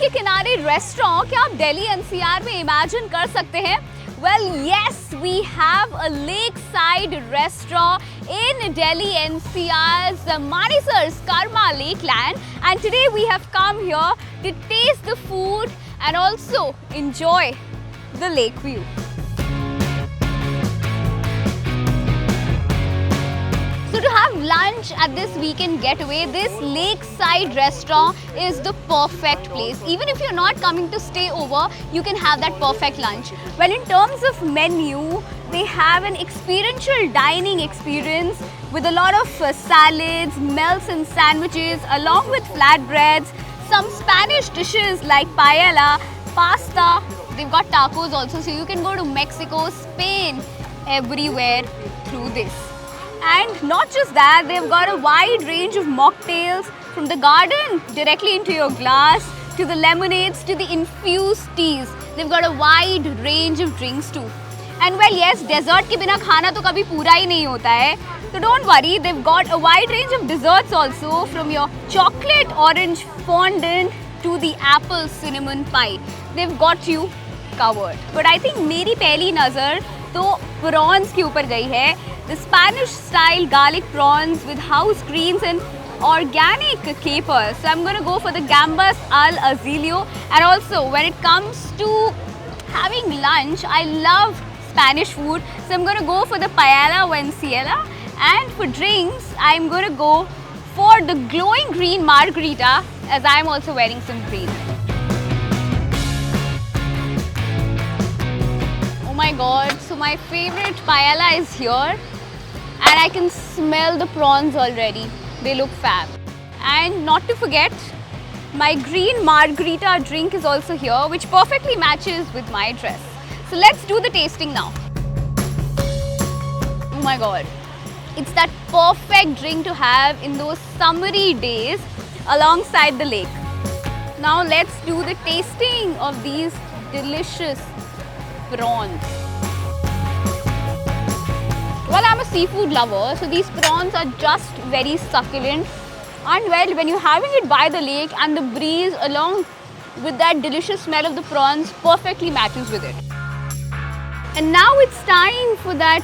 के किनारे रेस्टोरेंट क्या आप दिल्ली एनसीआर में इमेजिन कर सकते हैं? Well, yes, we have a lakeside restaurant in Delhi NCR's Manesar's Karma Lakeland, and today we have come here to taste the food and also enjoy the lake view. So to have lunch at this weekend getaway, this lakeside restaurant is the perfect place. Even if you're not coming to stay over, you can have that perfect lunch. Well, in terms of menu, they have an experiential dining experience with a lot of salads, melts and sandwiches along with flatbreads, some Spanish dishes like paella, pasta. They've got tacos also, so you can go to Mexico, Spain, everywhere through this. And not just that, they've got a wide range of mocktails from the garden directly into your glass, to the lemonades, to the infused teas. They've got a wide range of drinks too. And well, yes, dessert के बिना खाना तो कभी पूरा ही नहीं होता है. So don't worry, they've got a wide range of desserts also, from your chocolate orange fondant to the apple cinnamon pie. They've got you covered. But I think मेरी पहली नज़र तो prawns के ऊपर गई है. The Spanish style garlic prawns with house greens and organic capers. So I'm going to go for the gambas al azilio. And also when it comes to having lunch, I love Spanish food. So I'm going to go for the paella vencilla. And for drinks, I'm going to go for the glowing green margarita, as I'm also wearing some green. Oh my god, so my favorite paella is here. And I can smell the prawns already. They look fab. And not to forget, my green margarita drink is also here, which perfectly matches with my dress. So let's do the tasting now. Oh my god. It's that perfect drink to have in those summery days alongside the lake. Now let's do the tasting of these delicious prawns. Well, I'm a seafood lover, so these prawns are just very succulent. And well, when you're having it by the lake and the breeze along with that delicious smell of the prawns perfectly matches with it. And now it's time for that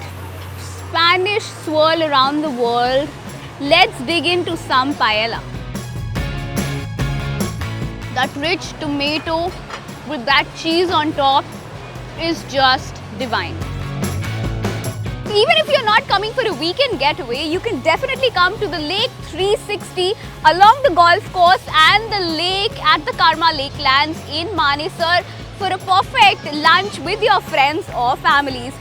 Spanish swirl around the world. Let's dig into some paella. That rich tomato with that cheese on top is just divine. Even if you're not coming for a weekend getaway, you can definitely come to the Lake 360 along the golf course and the lake at the Karma Lakelands in Manesar for a perfect lunch with your friends or families.